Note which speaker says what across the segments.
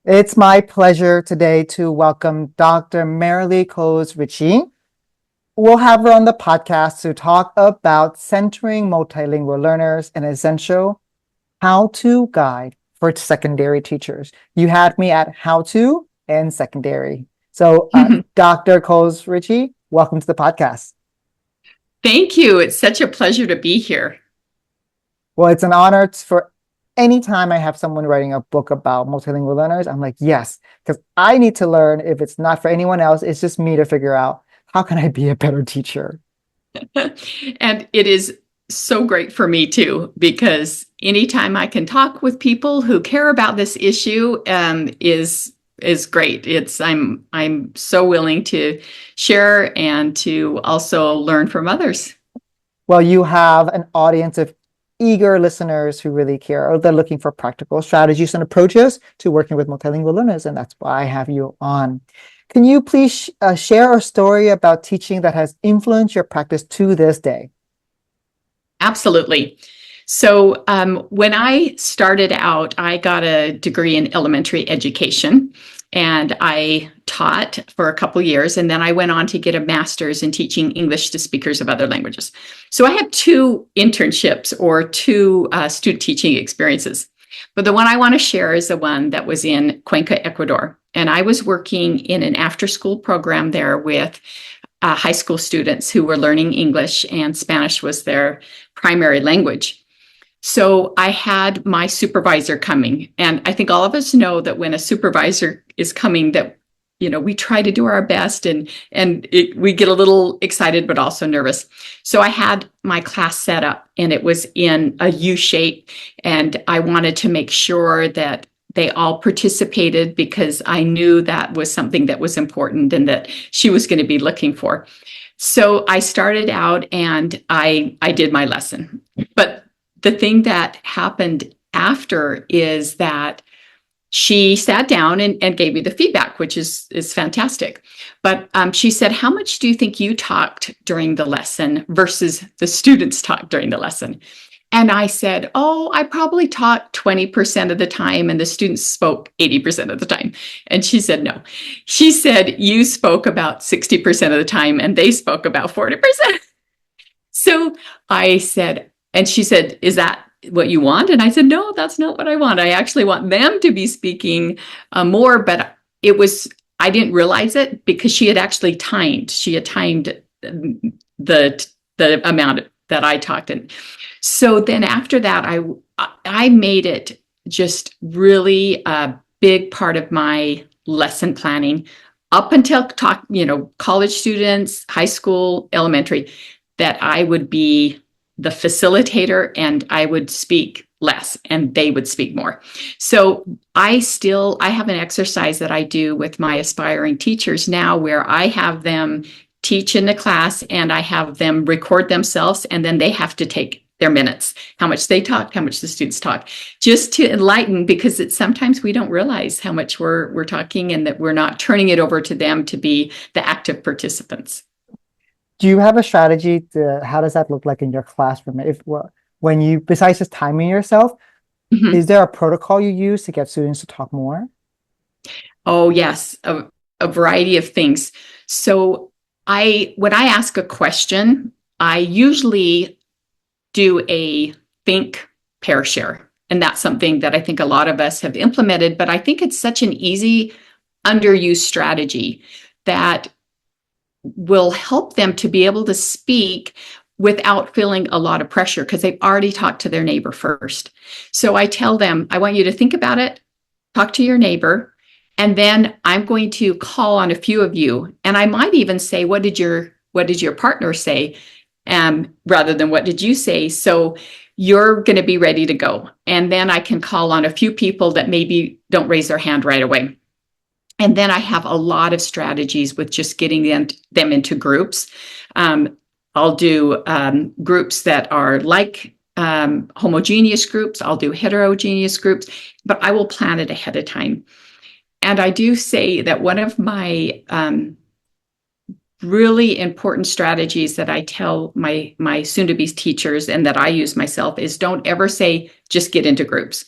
Speaker 1: It's my pleasure today to welcome Dr. Marilee Ritchie. We'll have her on the podcast to talk about centering multilingual learners, an essential how-to guide for secondary teachers. You had me at how-to and secondary. So, Dr. Ritchie, welcome to the podcast.
Speaker 2: Thank you. It's such a pleasure to be here.
Speaker 1: Well, it's an honor for any time I have someone writing a book about multilingual learners. I'm like, yes, because I need to learn. If it's not for anyone else, it's just me to figure out how can I be a better teacher.
Speaker 2: And it is so great for me too, because anytime I can talk with people who care about this issue is great. I'm so willing to share and to also learn from others.
Speaker 1: Well, you have an audience of eager listeners who really care, or they're looking for practical strategies and approaches to working with multilingual learners, and that's why I have you on. Can you please share a story about teaching that has influenced your practice to this day?
Speaker 2: Absolutely. So when I started out, I got a degree in elementary education, and I taught for a couple years, and then I went on to get a master's in teaching English to speakers of other languages. So I had two internships or two student teaching experiences. But the one I want to share is the one that was in Cuenca, Ecuador. And I was working in an after-school program there with high school students who were learning English, and Spanish was their primary language. So I had my supervisor coming, and I think all of us know that when a supervisor is coming, that we try to do our best, and we get a little excited but also nervous. So I had my class set up, and it was in a U shape, and I wanted to make sure that they all participated because I knew that was something that was important and that she was going to be looking for. So I started out and I did my lesson. But the thing that happened after is that she sat down and gave me the feedback, which is fantastic. But she said, "How much do you think you talked during the lesson versus the students talked during the lesson?" And I said, "Oh, I probably talked 20% of the time and the students spoke 80% of the time." And she said, "No." She said, "You spoke about 60% of the time and they spoke about 40%. So I said, and she said, "Is that what you want?" And I said, "No, that's not what I want. I actually want them to be speaking more." But I didn't realize it because she had actually timed. She had timed the amount that I talked in. So then after that, I made it just really a big part of my lesson planning up until college students, high school, elementary, that I would be the facilitator and I would speak less and they would speak more. So I have an exercise that I do with my aspiring teachers now where I have them teach in the class and I have them record themselves, and then they have to take their minutes, how much they talk, how much the students talk, just to enlighten, because sometimes we don't realize how much we're talking and that we're not turning it over to them to be the active participants.
Speaker 1: Do you have a strategy how does that look like in your classroom? When you, besides just timing yourself,
Speaker 2: Mm-hmm.
Speaker 1: is there a protocol you use to get students to talk more?
Speaker 2: Oh, yes, a variety of things. So when I ask a question, I usually do a think, pair, share. And that's something that I think a lot of us have implemented, but I think it's such an easy, underused strategy that will help them to be able to speak without feeling a lot of pressure because they've already talked to their neighbor first. So I tell them, I want you to think about it, talk to your neighbor, and then I'm going to call on a few of you. And I might even say, what did your partner say? Rather than what did you say? So you're going to be ready to go. And then I can call on a few people that maybe don't raise their hand right away. And then I have a lot of strategies with just getting them into groups. I'll do groups that are like homogeneous groups. I'll do heterogeneous groups, but I will plan it ahead of time. And I do say that one of my really important strategies that I tell my soon-to-be teachers and that I use myself is don't ever say, just get into groups.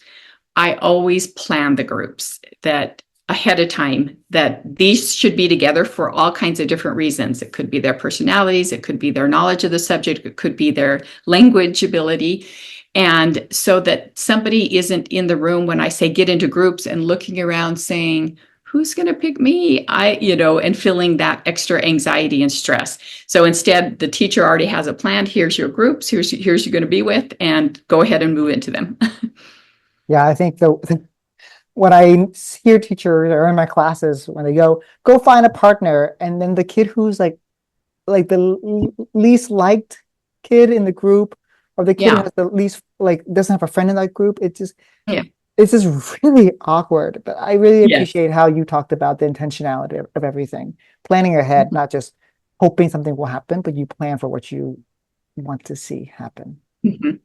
Speaker 2: I always plan the groups, that ahead of time that these should be together for all kinds of different reasons. It could be their personalities, it could be their knowledge of the subject, it could be their language ability. And so that somebody isn't in the room when I say get into groups and looking around saying, who's going to pick me? And feeling that extra anxiety and stress. So instead, the teacher already has a plan. Here's your groups, here's you're going to be with, and go ahead and move into them.
Speaker 1: Yeah, I think when I hear teachers or in my classes, when they go find a partner, and then the kid who's like the least liked kid in the group, or the kid who
Speaker 2: Yeah.
Speaker 1: has the least, like, doesn't have a friend in that group,
Speaker 2: Yeah.
Speaker 1: it's just really awkward. But I really
Speaker 2: Yes.
Speaker 1: appreciate how you talked about the intentionality of everything, planning ahead, not just hoping something will happen, but you plan for what you want to see happen.
Speaker 2: Mhm.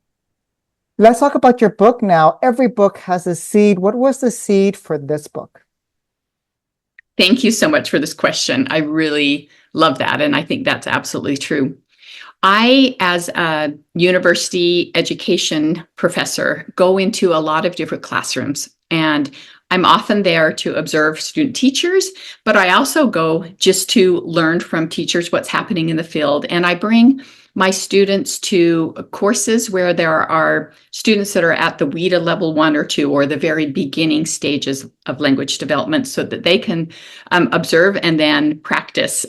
Speaker 1: Let's talk about your book now. Every book has a seed. What was the seed for this book?
Speaker 2: Thank you so much for this question. I really love that. And I think that's absolutely true. I, as a university education professor, go into a lot of different classrooms, and I'm often there to observe student teachers, but I also go just to learn from teachers what's happening in the field. And I bring my students to courses where there are students that are at the WIDA level 1 or 2, or the very beginning stages of language development, so that they can observe and then practice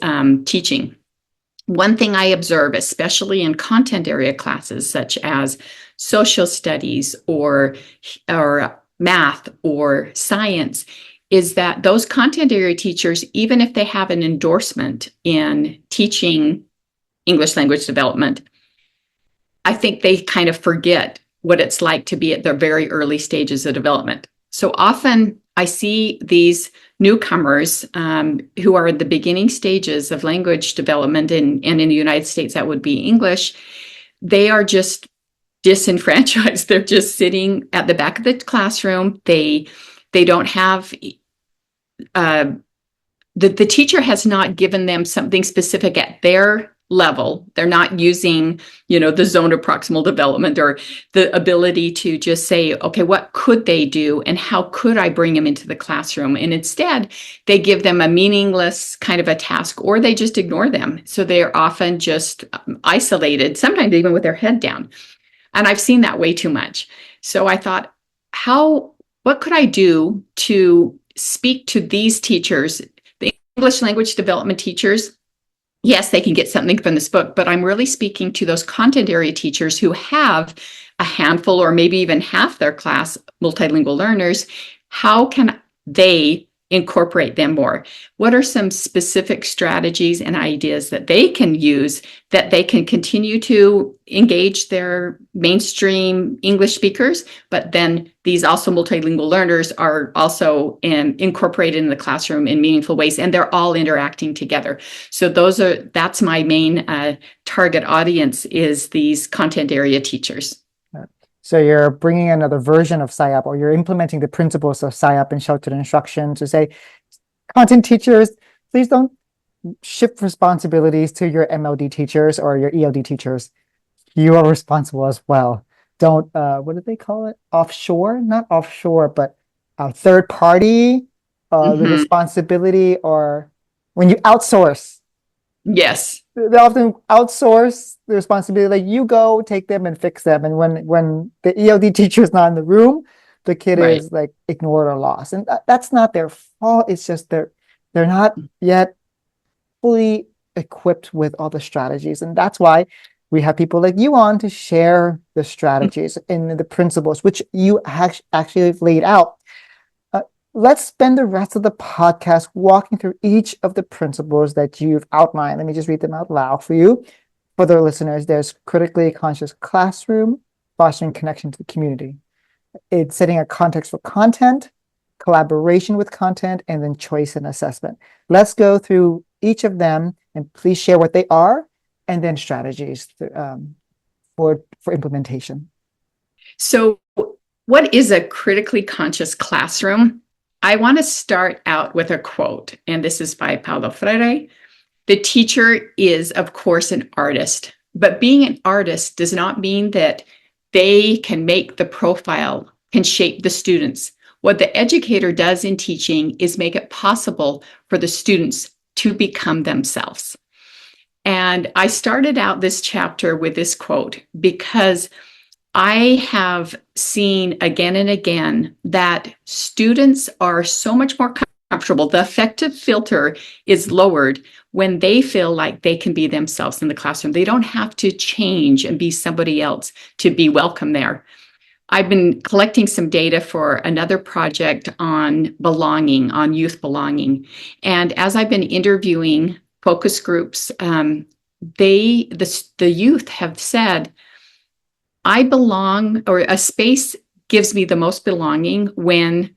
Speaker 2: teaching. One thing I observe, especially in content area classes such as social studies or math or science, is that those content area teachers, even if they have an endorsement in teaching English language development, I think they kind of forget what it's like to be at the very early stages of development. So often I see these newcomers who are at the beginning stages of language development, and in the United States, that would be English. They are just disenfranchised. They're just sitting at the back of the classroom. They don't have the teacher has not given them something specific at their level. They're not using, the zone of proximal development, or the ability to just say, okay, what could they do and how could I bring them into the classroom? And instead, they give them a meaningless kind of a task, or they just ignore them. So they're often just isolated, sometimes even with their head down. And I've seen that way too much. So I thought, what could I do to speak to these teachers, the English language development teachers? Yes, they can get something from this book, but I'm really speaking to those content area teachers who have a handful or maybe even half their class multilingual learners. How can they incorporate them more? What are some specific strategies and ideas that they can use that they can continue to engage their mainstream English speakers, but then these also multilingual learners are also incorporated in the classroom in meaningful ways, and they're all interacting together. So that's my main target audience, is these content area teachers.
Speaker 1: So you're bringing another version of SIOP, or you're implementing the principles of SIOP and sheltered instruction to say, content teachers, please don't shift responsibilities to your MLD teachers or your ELD teachers. You are responsible as well. Don't, what do they call it? Offshore? Not offshore, but third party, the responsibility, or when you outsource.
Speaker 2: Yes.
Speaker 1: They often outsource the responsibility, like, you go take them and fix them. And when the ELD teacher is not in the room, the kid
Speaker 2: Right.
Speaker 1: is like ignored or lost. And that's not their fault. It's just they're not yet fully equipped with all the strategies. And that's why we have people like you on to share the strategies and the principles, which you actually have laid out. Let's spend the rest of the podcast walking through each of the principles that you've outlined. Let me just read them out loud for you. For the listeners, there's critically conscious classroom, fostering connection to the community. It's setting a context for content, collaboration with content, and then choice and assessment. Let's go through each of them, and please share what they are, and then strategies for implementation.
Speaker 2: So what is a critically conscious classroom? I want to start out with a quote, and this is by Paulo Freire. The teacher is, of course, an artist, but being an artist does not mean that they can make the profile, can shape the students. What the educator does in teaching is make it possible for the students to become themselves. And I started out this chapter with this quote because I have seen again and again that students are so much more comfortable. The affective filter is lowered when they feel like they can be themselves in the classroom. They don't have to change and be somebody else to be welcome there. I've been collecting some data for another project on belonging, on youth belonging. And as I've been interviewing focus groups, the youth have said, I belong, or a space gives me the most belonging when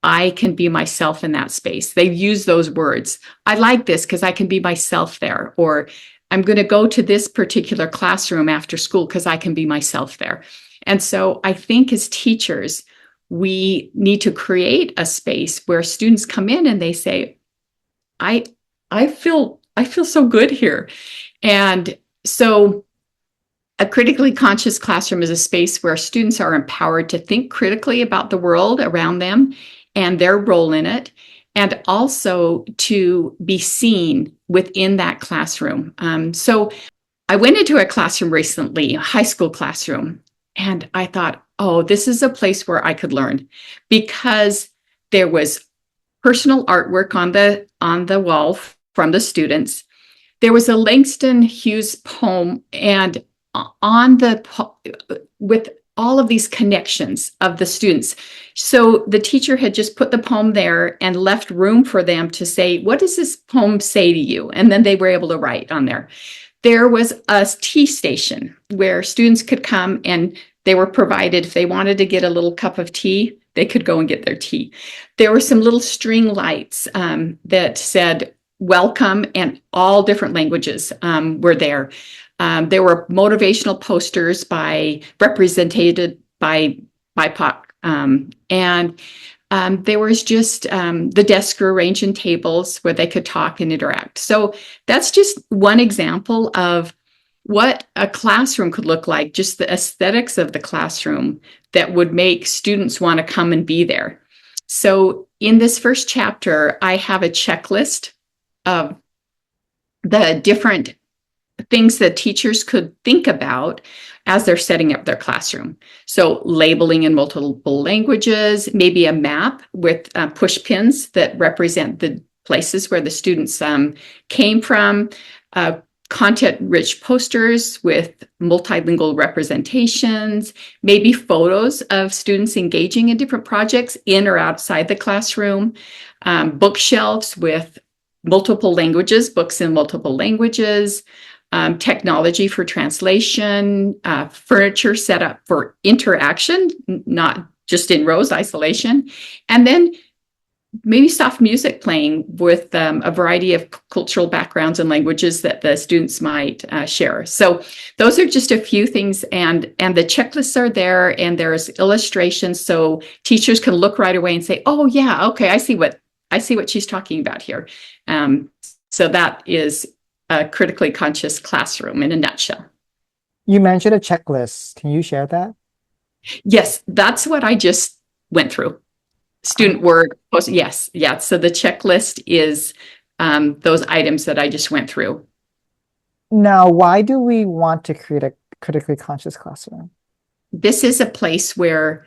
Speaker 2: I can be myself in that space. They've used those words. I like this because I can be myself there. Or I'm going to go to this particular classroom after school because I can be myself there. And so I think as teachers, we need to create a space where students come in and they say, I feel so good here. And so a critically conscious classroom is a space where students are empowered to think critically about the world around them and their role in it, and also to be seen within that classroom. So I went into a classroom recently, a high school classroom, and I thought, oh, this is a place where I could learn, because there was personal artwork on the wall from the students. There was a Langston Hughes poem, and with all of these connections of the students. So the teacher had just put the poem there and left room for them to say, what does this poem say to you? And then they were able to write on there. There was a tea station where students could come, and they were provided, if they wanted to get a little cup of tea, they could go and get their tea. There were some little string lights that said welcome, and all different languages were there. There were motivational posters represented by BIPOC. And there was just the desks were arranged in tables where they could talk and interact. So that's just one example of what a classroom could look like, just the aesthetics of the classroom that would make students want to come and be there. So in this first chapter, I have a checklist of the different things that teachers could think about as they're setting up their classroom. So labeling in multiple languages, maybe a map with push pins that represent the places where the students came from, content-rich posters with multilingual representations, maybe photos of students engaging in different projects in or outside the classroom, bookshelves with multiple languages, books in multiple languages, technology for translation, furniture set up for interaction, not just in rows, isolation, and then maybe soft music playing with a variety of cultural backgrounds and languages that the students might share. So those are just a few things, and the checklists are there, and there's illustrations so teachers can look right away and say, oh yeah, okay, I see what she's talking about here. So that is a critically conscious classroom in a nutshell.
Speaker 1: You mentioned a checklist. Can you share that?
Speaker 2: Yes, that's what I just went through. Student work, yes, yeah. So the checklist is those items that I just went through.
Speaker 1: Now, why do we want to create a critically conscious classroom?
Speaker 2: This is a place where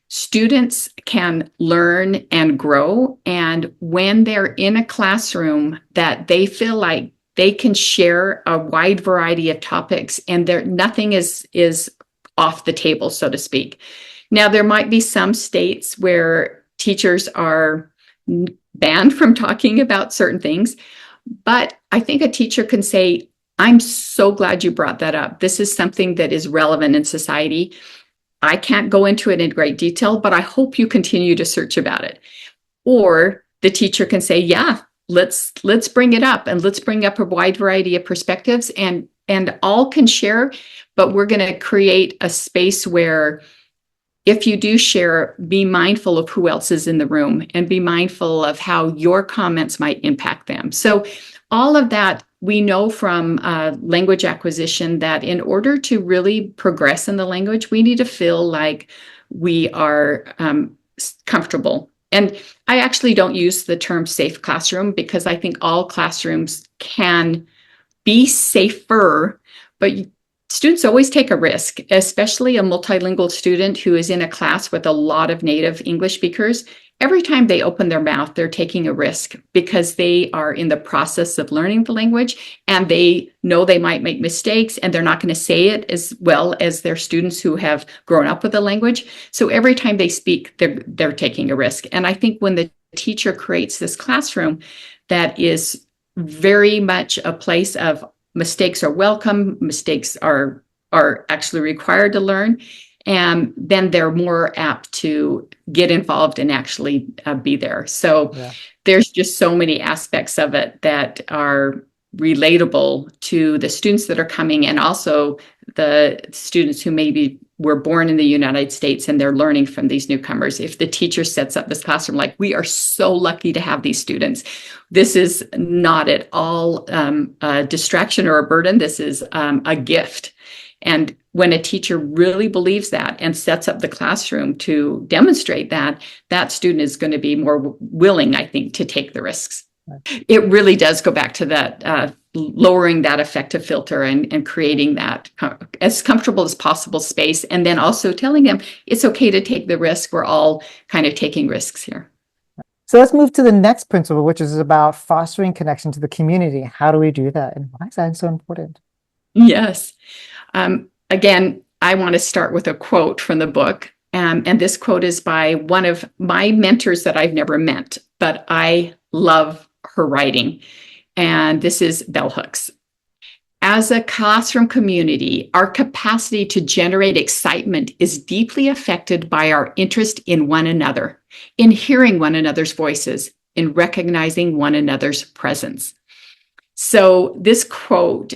Speaker 2: students can learn and grow. And when they're in a classroom that they feel like they can share a wide variety of topics, and nothing is off the table, so to speak. Now, there might be some states where teachers are banned from talking about certain things, but I think a teacher can say, I'm so glad you brought that up. This is something that is relevant in society. I can't go into it in great detail, but I hope you continue to search about it. Or the teacher can say, yeah, let's bring it up, and let's bring up a wide variety of perspectives, and all can share, but we're going to create a space where if you do share, be mindful of who else is in the room, and be mindful of how your comments might impact them. So all of that, we know from language acquisition that in order to really progress in the language, we need to feel like we are comfortable. And I actually don't use the term safe classroom because I think all classrooms can be safer, but students always take a risk, especially a multilingual student who is in a class with a lot of native English speakers. Every time they open their mouth, they're taking a risk because they are in the process of learning the language and they know they might make mistakes and they're not going to say it as well as their students who have grown up with the language. So every time they speak, they're taking a risk. And I think when the teacher creates this classroom that is very much a place of mistakes are welcome, mistakes are actually required to learn, and then they're more apt to get involved and actually be there. So there's just so many aspects of it that are relatable to the students that are coming and also the students who maybe were born in the United States and they're learning from these newcomers. If the teacher sets up this classroom, like we are so lucky to have these students, this is not at all a distraction or a burden. This is a gift. And when a teacher really believes that and sets up the classroom to demonstrate that, that student is going to be more willing, I think, to take the risks. It really does go back to that lowering that affective filter and creating that as comfortable as possible space. And then also telling them it's okay to take the risk. We're all kind of taking risks here.
Speaker 1: So let's move to the next principle, which is about fostering connection to the community. How do we do that? And why is that so important?
Speaker 2: Yes. Again, I want to start with a quote from the book. And this quote is by one of my mentors that I've never met, but I love her writing. And this is Bell Hooks. As a classroom community, our capacity to generate excitement is deeply affected by our interest in one another, in hearing one another's voices, in recognizing one another's presence. So this quote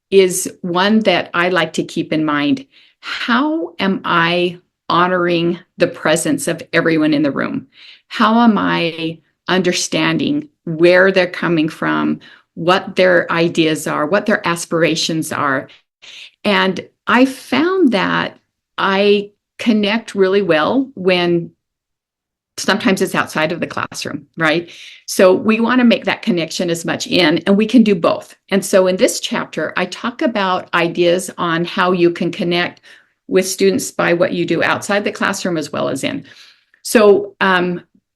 Speaker 2: is one that I like to keep in mind. How am I honoring the presence of everyone in the room? How am I understanding where they're coming from, what their ideas are, what their aspirations are? And I found that I connect really well when sometimes it's outside of the classroom, right? So we want to make that connection as much in, and we can do both. And so in this chapter, I talk about ideas on how you can connect with students by what you do outside the classroom as well as in. So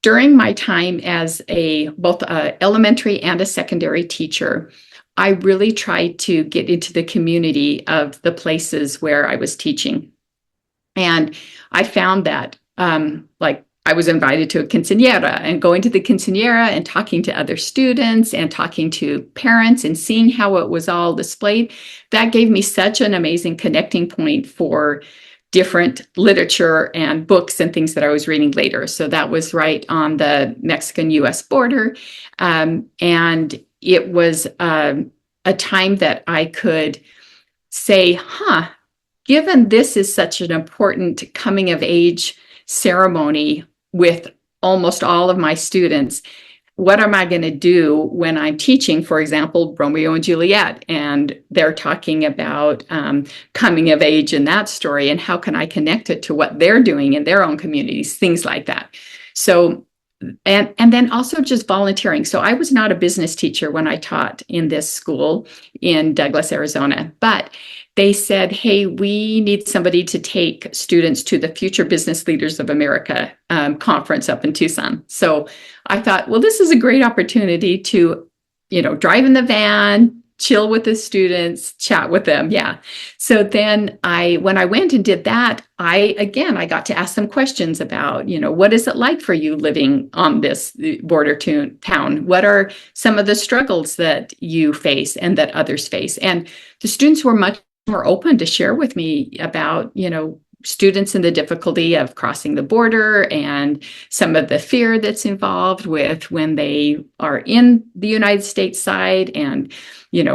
Speaker 2: during my time as both an elementary and a secondary teacher, I really tried to get into the community of the places where I was teaching. And I found that like I was invited to a quinceañera, and going to the quinceañera and talking to other students and talking to parents and seeing how it was all displayed, that gave me such an amazing connecting point for different literature and books and things that I was reading later. So that was right on the Mexican-US border. And it was a time that I could say, given this is such an important coming of age ceremony with almost all of my students, what am I going to do when I'm teaching, for example, Romeo and Juliet, and they're talking about coming of age in that story, and how can I connect it to what they're doing in their own communities, things like that. So, and then also just volunteering. So I was not a business teacher when I taught in this school in Douglas, Arizona, but they said, hey, we need somebody to take students to the Future Business Leaders of America conference up in Tucson. So I thought, well, this is a great opportunity to, drive in the van, chill with the students, chat with them. Yeah. So then when I went and did that, I got to ask them questions about, what is it like for you living on this border town? What are some of the struggles that you face and that others face? And the students were much more open to share with me about, students and the difficulty of crossing the border and some of the fear that's involved with when they are in the United States side, and,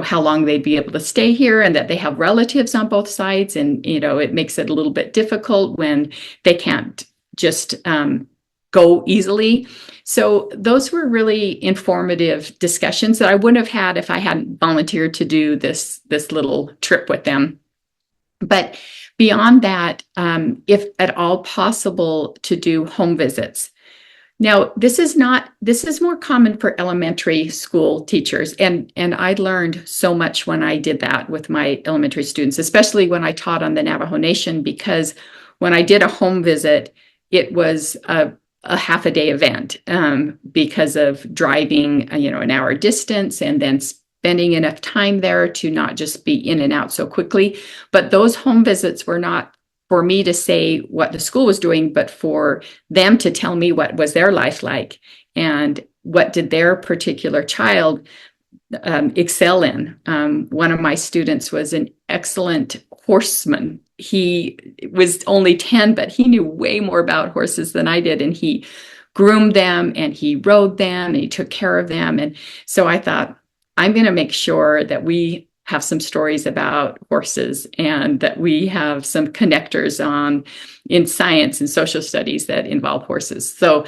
Speaker 2: how long they'd be able to stay here, and that they have relatives on both sides. And, it makes it a little bit difficult when they can't just go easily. So those were really informative discussions that I wouldn't have had if I hadn't volunteered to do this little trip with them. But Beyond that, if at all possible, to do home visits. Now, this is more common for elementary school teachers. And I learned so much when I did that with my elementary students, especially when I taught on the Navajo Nation, because when I did a home visit, it was a half a day event because of driving, an hour distance and then spending enough time there to not just be in and out so quickly. But those home visits were not for me to say what the school was doing, but for them to tell me what was their life like and what did their particular child excel in. One of my students was an excellent horseman. He was only 10, but he knew way more about horses than I did. And he groomed them and he rode them and he took care of them. And so I thought, I'm going to make sure that we have some stories about horses and that we have some connectors in science and social studies that involve horses. So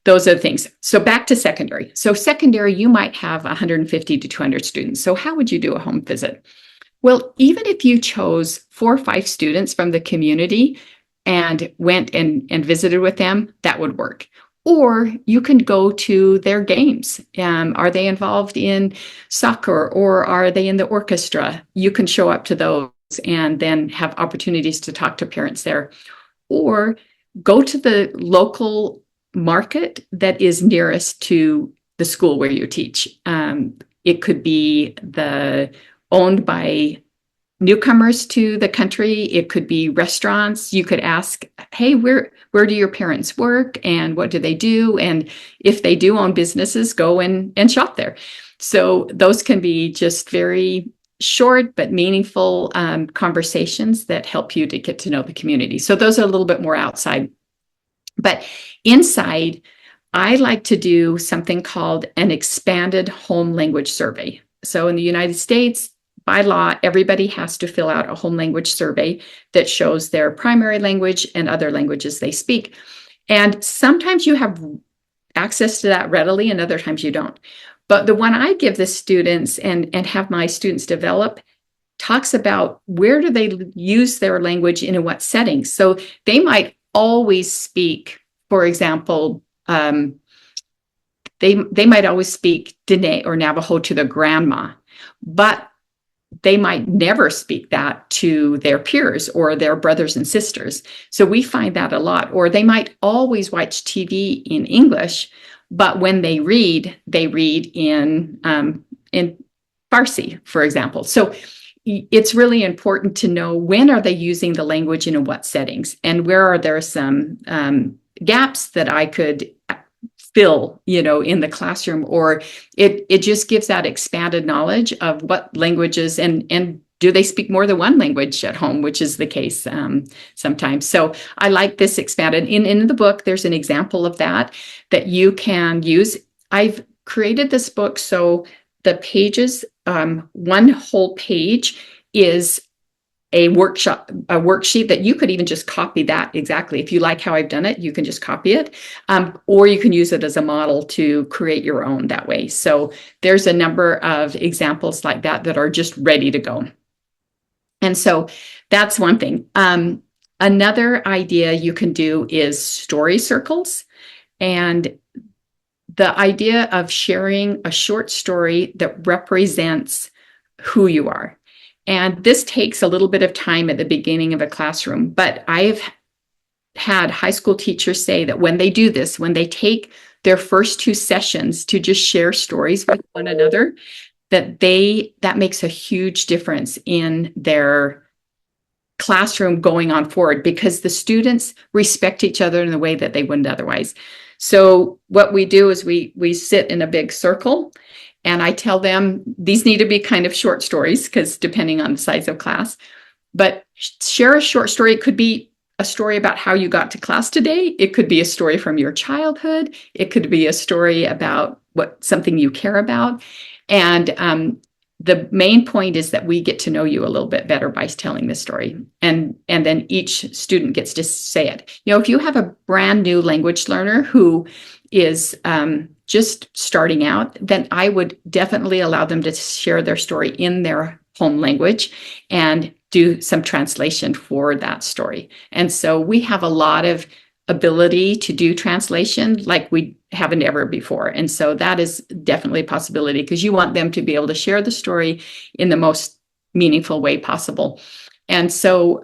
Speaker 2: those are the things. So back to secondary. So secondary, you might have 150 to 200 students. So how would you do a home visit? Well, even if you chose 4 or 5 students from the community and went and visited with them, that would work. Or you can go to their games. Are they involved in soccer or are they in the orchestra? You can show up to those and then have opportunities to talk to parents there. Or go to the local market that is nearest to the school where you teach. It could be owned by newcomers to the country. It could be restaurants. You could ask, hey, where do your parents work and what do they do? And if they do own businesses, go and shop there. So those can be just very short but meaningful conversations that help you to get to know the community. So those are a little bit more outside. But inside, I like to do something called an expanded home language survey. So in the United States, by law, everybody has to fill out a home language survey that shows their primary language and other languages they speak. And sometimes you have access to that readily and other times you don't. But the one I give the students and have my students develop talks about where do they use their language and in what settings. So they might always speak, for example, they might always speak Dene or Navajo to their grandma, but they might never speak that to their peers or their brothers and sisters. So we find that a lot. Or they might always watch TV in English, but when they read in Farsi, for example. So it's really important to know when are they using the language and in what settings, and where are there some gaps that I could fill, in the classroom, or it just gives that expanded knowledge of what languages and do they speak more than one language at home, which is the case sometimes. So I like this expanded. In the book, there's an example of that you can use. I've created this book so the pages, one whole page is a worksheet that you could even just copy that exactly. If you like how I've done it, you can just copy it, or you can use it as a model to create your own that way. So there's a number of examples like that are just ready to go. And so that's one thing. Another idea you can do is story circles. And the idea of sharing a short story that represents who you are. And this takes a little bit of time at the beginning of a classroom, but I've had high school teachers say that when they do this, when they take their first 2 sessions to just share stories with one another, that makes a huge difference in their classroom going on forward, because the students respect each other in a way that they wouldn't otherwise. So what we do is we sit in a big circle, and I tell them these need to be kind of short stories because depending on the size of class, but share a short story. It could be a story about how you got to class today. It could be a story from your childhood. It could be a story about something you care about. And the main point is that we get to know you a little bit better by telling this story. And then each student gets to say it. If you have a brand new language learner who is just starting out, then I would definitely allow them to share their story in their home language and do some translation for that story. And so we have a lot of ability to do translation like we haven't ever before. And so that is definitely a possibility because you want them to be able to share the story in the most meaningful way possible. And so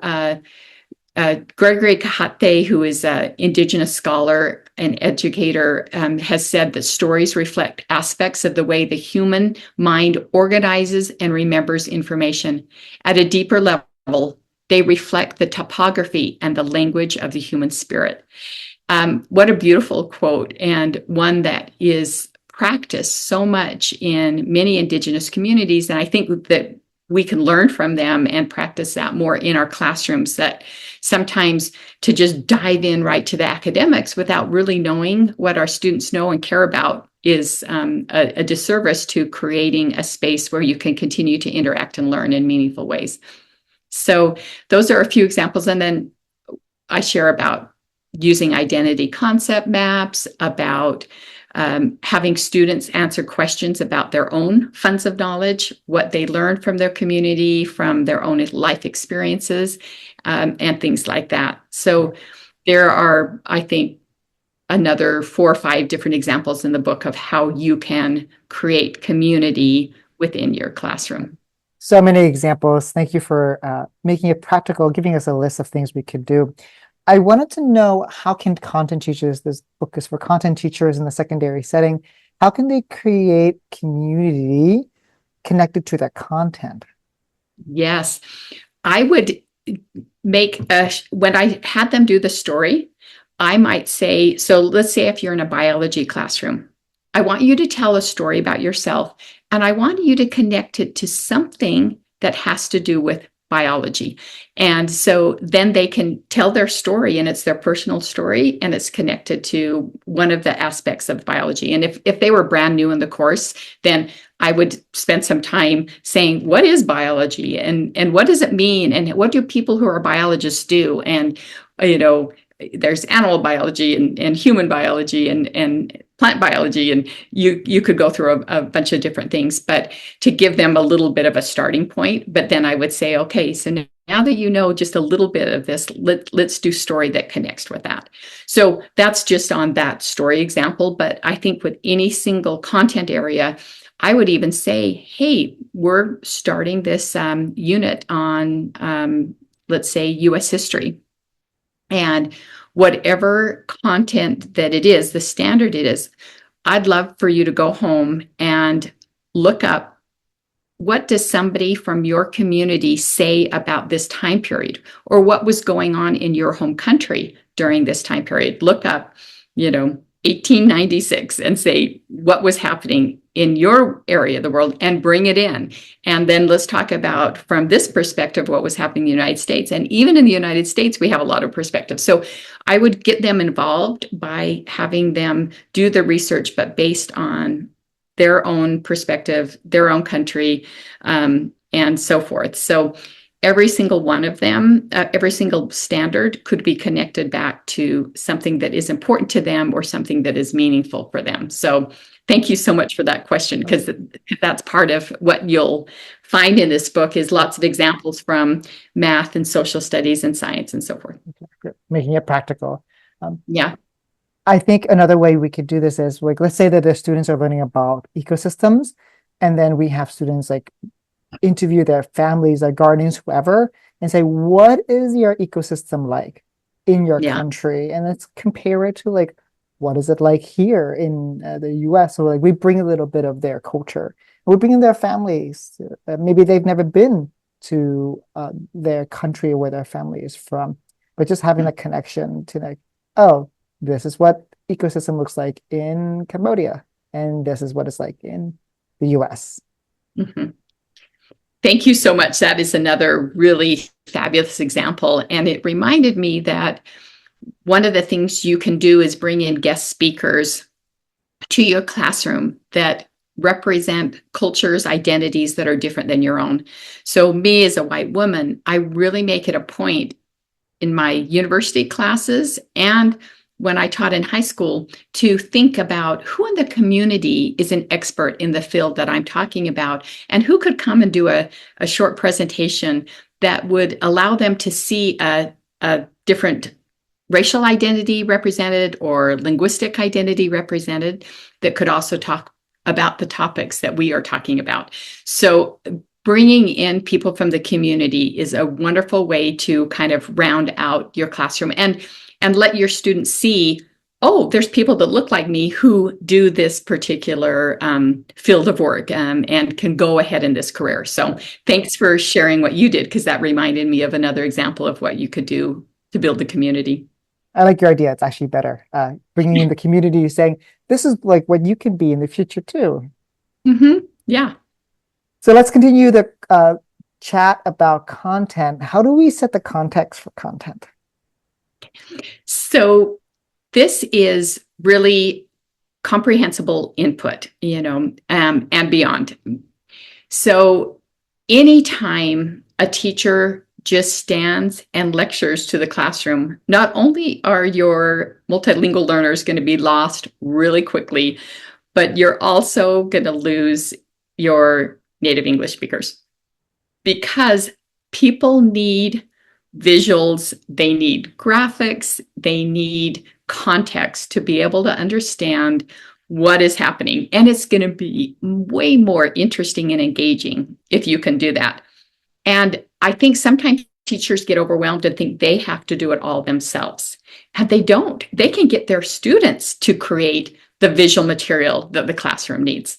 Speaker 2: Gregory Kahate, who is an Indigenous scholar and educator, has said that stories reflect aspects of the way the human mind organizes and remembers information. At a deeper level, they reflect the topography and the language of the human spirit. What a beautiful quote, and one that is practiced so much in many Indigenous communities. And I think that we can learn from them and practice that more in our classrooms, that sometimes to just dive in right to the academics without really knowing what our students know and care about is a disservice to creating a space where you can continue to interact and learn in meaningful ways. So those are a few examples. And then I share about using identity concept maps, about having students answer questions about their own funds of knowledge, what they learned from their community, from their own life experiences, and things like that. So there are, I think, another 4 or 5 different examples in the book of how you can create community within your classroom.
Speaker 1: So many examples. Thank you for making it practical, giving us a list of things we could do. I wanted to know, how can content teachers, this book is for content teachers in the secondary setting, how can they create community connected to their content?
Speaker 2: Yes, I would make when I had them do the story, I might say, so let's say if you're in a biology classroom, I want you to tell a story about yourself, and I want you to connect it to something that has to do with biology. And so then they can tell their story, and it's their personal story, and it's connected to one of the aspects of biology. And if they were brand new in the course, then I would spend some time saying, what is biology, and what does it mean, and what do people who are biologists do? And, there's animal biology and human biology and plant biology, and you could go through a bunch of different things, but to give them a little bit of a starting point. But then I would say, okay, so now that you know just a little bit of this, let's do story that connects with that. So that's just on that story example. But I think with any single content area, I would even say, hey, we're starting this unit on, let's say, U.S. history. And whatever content that it is, the standard it is, I'd love for you to go home and look up, what does somebody from your community say about this time period, or what was going on in your home country during this time period? Look up, 1896, and say what was happening in your area of the world, and bring it in. And then let's talk about, from this perspective, what was happening in the United States. And even in the United States, we have a lot of perspective. So I would get them involved by having them do the research, but based on their own perspective, their own country, and so forth. So every single one of them, every single standard could be connected back to something that is important to them or something that is meaningful for them. So thank you so much for that question, because that's part of what you'll find in this book is lots of examples from math and social studies and science and so forth.
Speaker 1: Making it practical.
Speaker 2: Yeah.
Speaker 1: I think another way we could do this is, like, let's say that the students are learning about ecosystems, and then we have students interview their families, their guardians, whoever, and say, what is your ecosystem like in your country? And let's compare it to what is it like here in the US? So we bring a little bit of their culture. We bring in their families. Maybe they've never been to their country where their family is from, but just having a connection to oh, this is what ecosystem looks like in Cambodia, and this is what it's like in the US.
Speaker 2: Mm-hmm. Thank you so much. That is another really fabulous example. And it reminded me that one of the things you can do is bring in guest speakers to your classroom that represent cultures, identities that are different than your own. So me as a white woman, I really make it a point in my university classes and when I taught in high school to think about who in the community is an expert in the field that I'm talking about, and who could come and do a short presentation that would allow them to see a different racial identity represented or linguistic identity represented, that could also talk about the topics that we are talking about. So bringing in people from the community is a wonderful way to kind of round out your classroom and let your students see, oh, there's people that look like me who do this particular field of work and can go ahead in this career. So thanks for sharing what you did, because that reminded me of another example of what you could do to build the community.
Speaker 1: I like your idea. It's actually better. Bringing in the community, saying, this is like what you can be in the future too.
Speaker 2: Mm-hmm. Yeah.
Speaker 1: So let's continue the chat about content. How do we set the context for content?
Speaker 2: So this is really comprehensible input, and beyond. So anytime a teacher just stands and lectures to the classroom, not only are your multilingual learners going to be lost really quickly, but you're also going to lose your native English speakers, because people need visuals, they need graphics, they need context to be able to understand what is happening. And it's going to be way more interesting and engaging if you can do that. And I think sometimes teachers get overwhelmed and think they have to do it all themselves. And they don't. They can get their students to create the visual material that the classroom needs.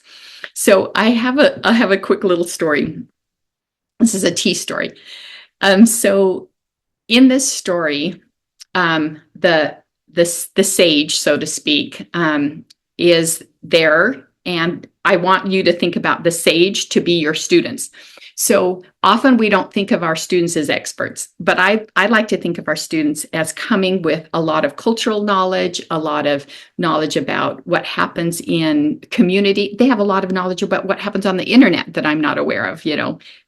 Speaker 2: So I have a quick little story. This is a tea story. So in this story, the sage, so to speak, is there, and I want you to think about the sage to be your students. So often we don't think of our students as experts, but I like to think of our students as coming with a lot of cultural knowledge, a lot of knowledge about what happens in community. They have a lot of knowledge about what happens on the internet that I'm not aware of,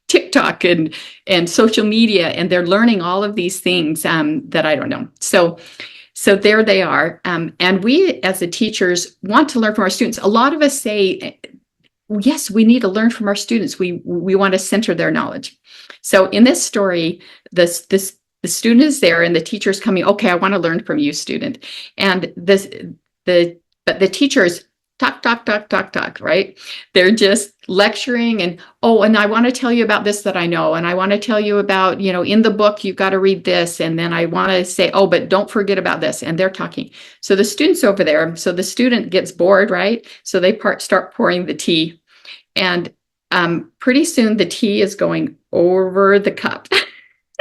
Speaker 2: TikTok and social media, and they're learning all of these things that I don't know. So there they are. And we as the teachers want to learn from our students. A lot of us say, yes, we need to learn from our students. We want to center their knowledge. So in this story, the student is there and the teacher's coming, okay, I want to learn from you, student. And but the teachers talk, right? They're just lecturing and I want to tell you about this that I know. And I want to tell you about, in the book, you've got to read this. And then I want to say, but don't forget about this. And they're talking. So the student's over there. So the student gets bored, right? So they start pouring the tea. And pretty soon the tea is going over the cup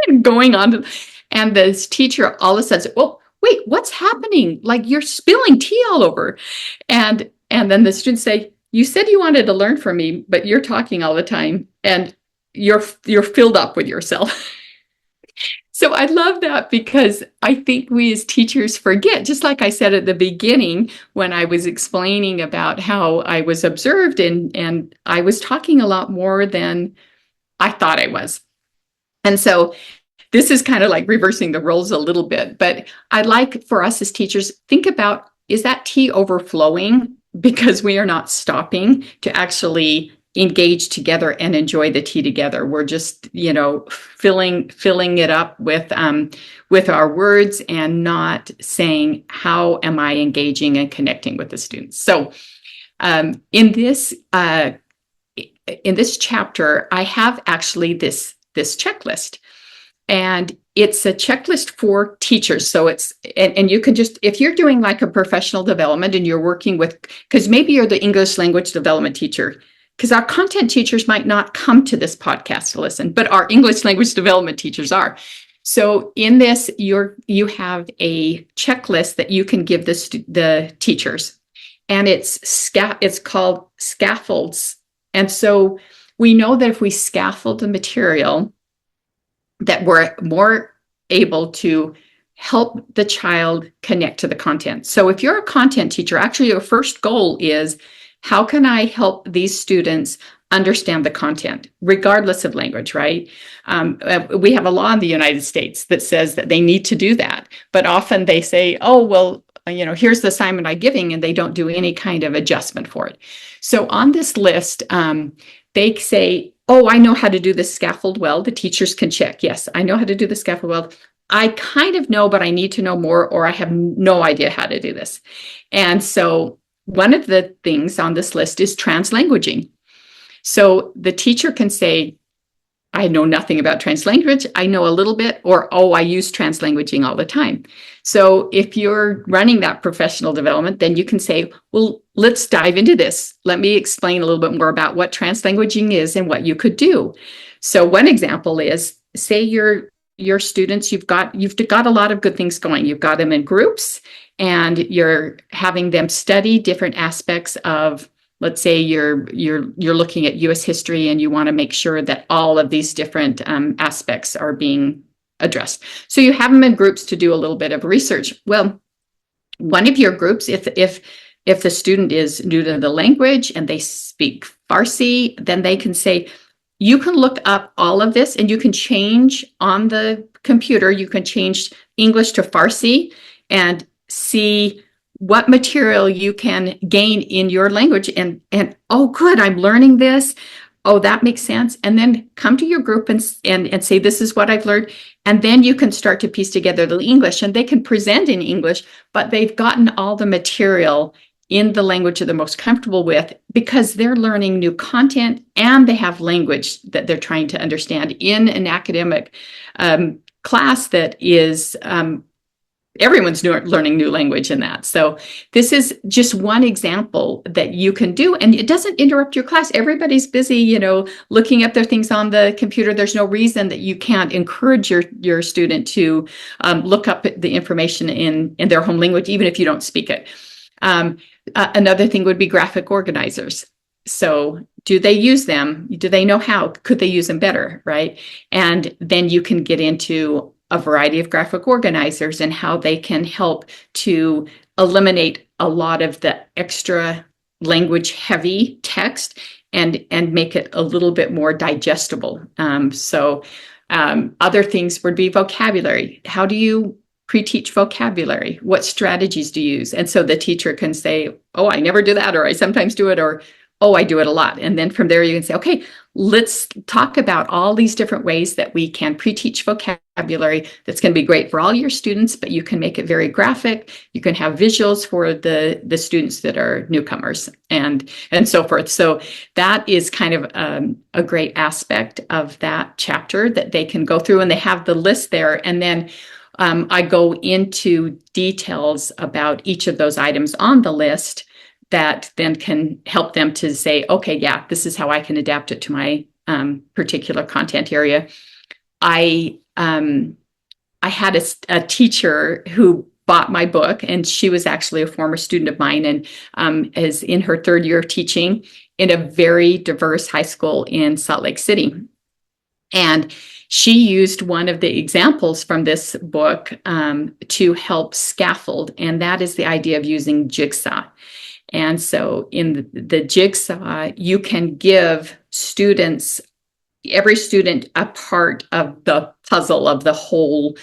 Speaker 2: and going on. And this teacher all of a sudden says, oh, wait, what's happening? Like, you're spilling tea all over. And then the students say, you said you wanted to learn from me, but you're talking all the time and you're filled up with yourself. So I love that, because I think we as teachers forget, just like I said at the beginning when I was explaining about how I was observed and I was talking a lot more than I thought I was. And so this is kind of like reversing the roles a little bit, but I'd like for us as teachers, think about, is that tea overflowing because we are not stopping to actually engage together and enjoy the tea together? We're just, filling it up with our words and not saying, how am I engaging and connecting with the students? So in this chapter, I have actually this checklist. And it's a checklist for teachers. So and you can just, if you're doing like a professional development and you're working with, because maybe you're the English language development teacher, because our content teachers might not come to this podcast to listen, but our English language development teachers are. So in this, you have a checklist that you can give the teachers, and it's called scaffolds. And so we know that if we scaffold the material, that we're more able to help the child connect to the content. So if you're a content teacher, actually your first goal is, how can I help these students understand the content, regardless of language, right? We have a law in the United States that says that they need to do that, but often they say, here's the assignment I'm giving, and they don't do any kind of adjustment for it. So on this list, they say, oh, I know how to do the scaffold well. The teachers can check, yes, I know how to do the scaffold well. I kind of know, but I need to know more, or I have no idea how to do this. And so one of the things on this list is translanguaging. So the teacher can say, I know nothing about translanguage. I know a little bit, or, oh, I use translanguaging all the time. So if you're running that professional development, then you can say, well, let's dive into this. Let me explain a little bit more about what translanguaging is and what you could do. So one example is, say your students, you've got a lot of good things going. You've got them in groups, and you're having them study different aspects of, let's say you're looking at U.S. history, and you want to make sure that all of these different aspects are being addressed. So you have them in groups to do a little bit of research. Well, one of your groups, if the student is new to the language and they speak Farsi, then they can say, you can look up all of this, and you can change on the computer, you can change English to Farsi and see what material you can gain in your language. And oh, good, I'm learning this. Oh, that makes sense. And then come to your group and say, this is what I've learned. And then you can start to piece together the English, and they can present in English, but they've gotten all the material in the language they're most comfortable with, because they're learning new content and they have language that they're trying to understand in an academic class that is everyone's learning new language in that. So this is just one example that you can do, and it doesn't interrupt your class. Everybody's busy, looking up their things on the computer. There's no reason that you can't encourage your student to look up the information in their home language, even if you don't speak it. Another thing would be graphic organizers. So do they use them? Do they know how? Could they use them better, right? And then you can get into a variety of graphic organizers and how they can help to eliminate a lot of the extra language heavy text and make it a little bit more digestible. Other things would be vocabulary. How do you pre-teach vocabulary? What strategies do you use? And so the teacher can say, oh, I never do that, or I sometimes do it, or, oh, I do it a lot. And then from there you can say, okay, let's talk about all these different ways that we can pre-teach vocabulary that's going to be great for all your students, but you can make it very graphic. You can have visuals for the students that are newcomers, and so forth. So that is kind of a great aspect of that chapter that they can go through, and they have the list there. And then I go into details about each of those items on the list that then can help them to say, okay, yeah, this is how I can adapt it to my particular content area. I had a teacher who bought my book, and she was actually a former student of mine, and is in her third year of teaching in a very diverse high school in Salt Lake City. And she used one of the examples from this book to help scaffold, and that is the idea of using jigsaw. And so in the jigsaw, you can give every student a part of the puzzle of the whole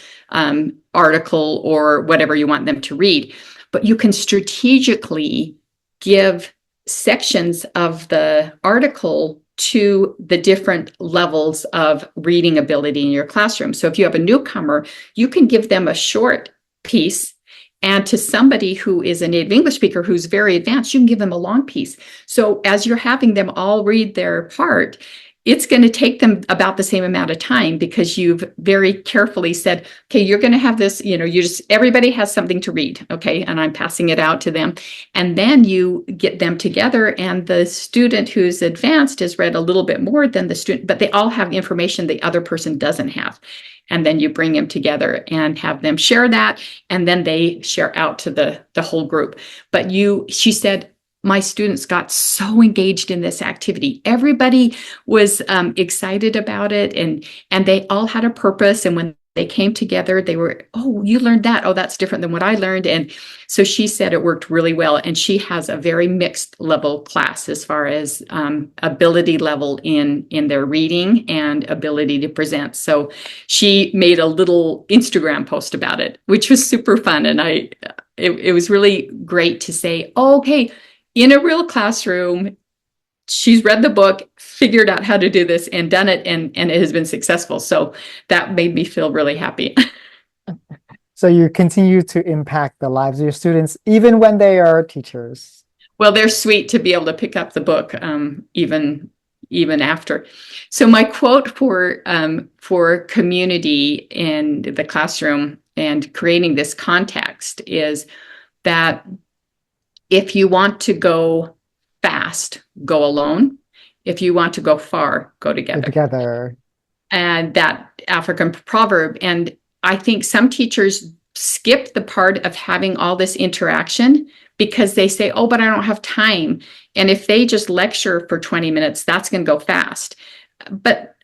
Speaker 2: article or whatever you want them to read. But you can strategically give sections of the article to the different levels of reading ability in your classroom. So if you have a newcomer, you can give them a short piece, and to somebody who is a native English speaker who's very advanced, you can give them a long piece. So as you're having them all read their part, it's going to take them about the same amount of time, because you've very carefully said, okay, you're going to have this, everybody has something to read. Okay. And I'm passing it out to them. And then you get them together, and the student who's advanced has read a little bit more than the student, but they all have information the other person doesn't have. And then you bring them together and have them share that. And then they share out to the whole group. But she said, my students got so engaged in this activity. Everybody was excited about it, and they all had a purpose. And when they came together, they were, oh, you learned that. Oh, that's different than what I learned. And so she said it worked really well. And she has a very mixed level class as far as ability level in their reading and ability to present. So she made a little Instagram post about it, which was super fun. And it was really great to say, oh, okay, in a real classroom, she's read the book, figured out how to do this, and done it, and it has been successful. So that made me feel really happy.
Speaker 1: So you continue to impact the lives of your students even when they are teachers.
Speaker 2: Well, they're sweet to be able to pick up the book, even after. So my quote for community in the classroom and creating this context is that if you want to go fast, go alone. If you want to go far, go together.
Speaker 1: Together.
Speaker 2: And that African proverb. And I think some teachers skip the part of having all this interaction because they say, oh, but I don't have time. And if they just lecture for 20 minutes, that's going to go fast. But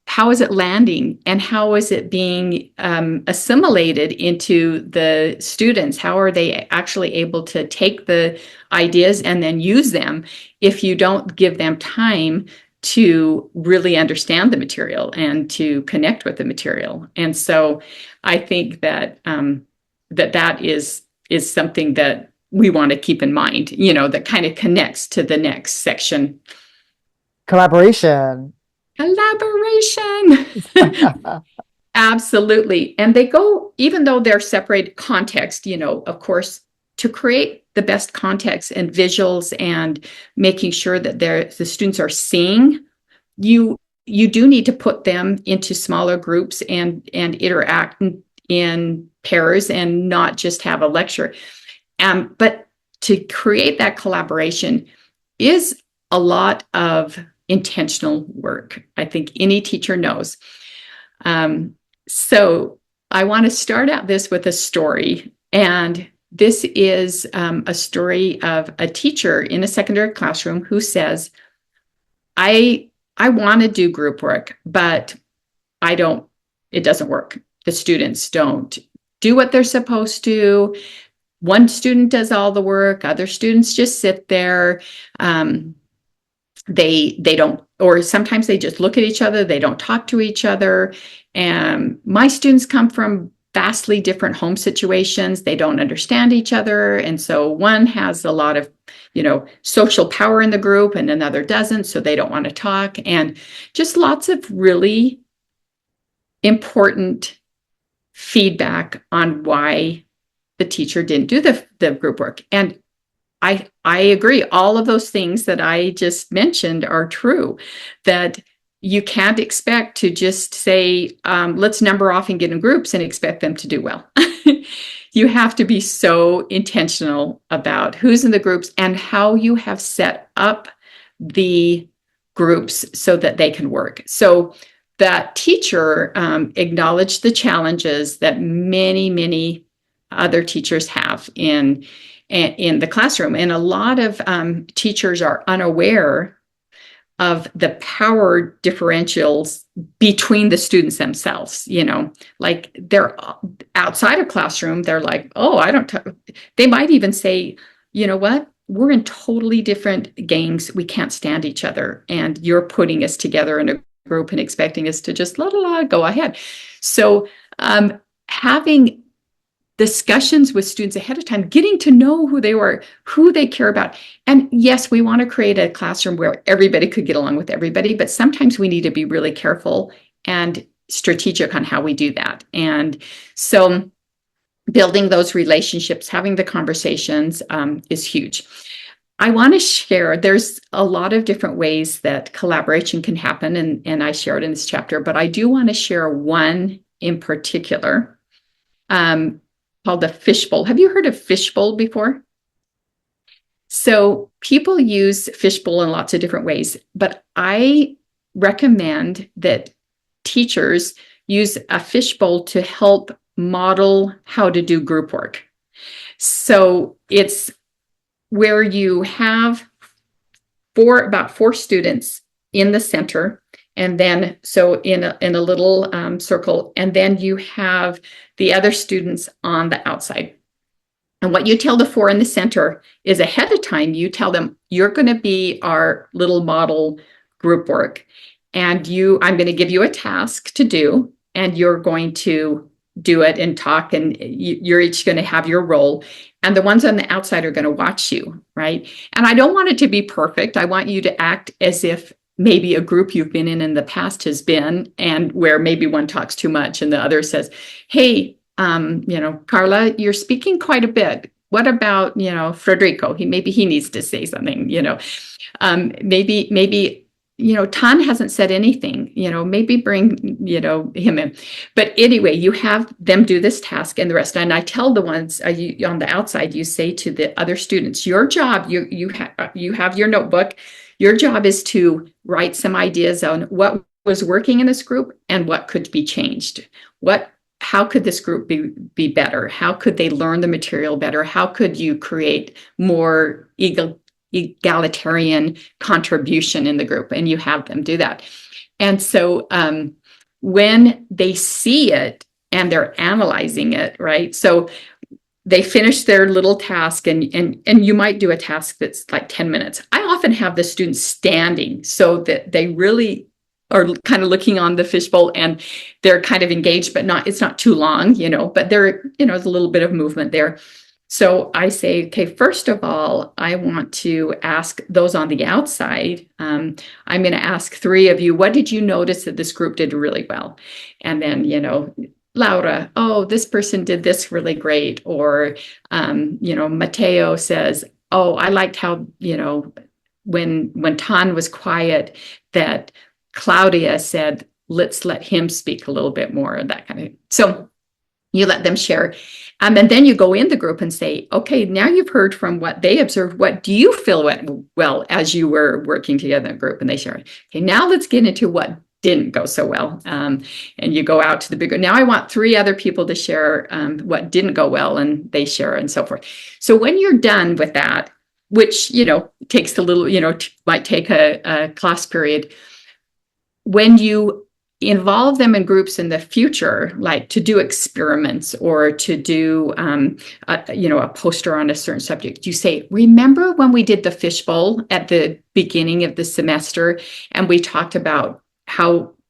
Speaker 2: how is it landing, and how is it being assimilated into the students? How are they actually able to take the ideas and then use them if you don't give them time to really understand the material and to connect with the material? And so I think that that is something that we want to keep in mind, that kind of connects to the next section.
Speaker 1: Collaboration.
Speaker 2: Absolutely. And they go, even though they're separate context, of course, to create the best context and visuals and making sure that the students are seeing, you do need to put them into smaller groups and interact in pairs and not just have a lecture. But to create that collaboration is a lot of intentional work. I think any teacher knows. So I want to start out this with a story. And this is a story of a teacher in a secondary classroom who says, I want to do group work, but it doesn't work. The students don't do what they're supposed to. One student does all the work. Other students just sit there. They don't, or sometimes they just look at each other. They don't talk to each other. And my students come from vastly different home situations. They don't understand each other. And so one has a lot of, social power in the group and another doesn't. So they don't want to talk. And just lots of really important feedback on why the teacher didn't do the group work. And I agree. All of those things that I just mentioned are true, that you can't expect to just say, let's number off and get in groups and expect them to do well. You have to be so intentional about who's in the groups and how you have set up the groups so that they can work. So that teacher acknowledged the challenges that many, many other teachers have in the classroom. And a lot of teachers are unaware of the power differentials between the students themselves. Like they're outside of classroom, they're like, oh, they might even say, you know what, we're in totally different games. We can't stand each other. And you're putting us together in a group and expecting us to just go ahead. So having discussions with students ahead of time, getting to know who they were, who they care about. And yes, we want to create a classroom where everybody could get along with everybody, but sometimes we need to be really careful and strategic on how we do that. And so building those relationships, having the conversations is huge. I want to share, there's a lot of different ways that collaboration can happen, and I share it in this chapter, but I do want to share one in particular called the fishbowl. Have you heard of fishbowl before? So people use fishbowl in lots of different ways, but I recommend that teachers use a fishbowl to help model how to do group work. So it's where you have about four students in the center, and then so in a little circle, and then you have the other students on the outside. And what you tell the four in the center is ahead of time, you tell them, you're going to be our little model group work. And I'm going to give you a task to do, and you're going to do it and talk, and you're each going to have your role. And the ones on the outside are going to watch you, right? And I don't want it to be perfect. I want you to act as if maybe a group you've been in the past has been, and where maybe one talks too much and the other says, hey, Carla, you're speaking quite a bit. What about, Frederico? Maybe he needs to say something, maybe Tan hasn't said anything, maybe bring, him in. But anyway, you have them do this task and the rest. And I tell the ones on the outside, you say to the other students, your job, you have your notebook. Your job is to write some ideas on what was working in this group and what could be changed. How could this group be better? How could they learn the material better? How could you create more egalitarian contribution in the group? And you have them do that. And so when they see it and they're analyzing it, right? So they finish their little task, and you might do a task that's like 10 minutes. I often have the students standing so that they really are kind of looking on the fishbowl and they're kind of engaged, but it's not too long, but there's a little bit of movement there. So I say, okay, first of all, I want to ask those on the outside. I'm going to ask 3 of you, what did you notice that this group did really well? And then, Laura, oh, this person did this really great. Or, Mateo says, oh, I liked how, when Tan was quiet, that Claudia said, let's let him speak a little bit more, and that kind of. So you let them share. And then you go in the group and say, okay, now you've heard from what they observed. What do you feel went well as you were working together in a group? And they share, okay, now let's get into what didn't go so well. And you go out to the bigger. Now I want 3 other people to share what didn't go well, and they share, and so forth. So when you're done with that, which, takes a little, might take a class period, when you involve them in groups in the future, like to do experiments or to do, a poster on a certain subject, you say, remember when we did the fishbowl at the beginning of the semester, and we talked about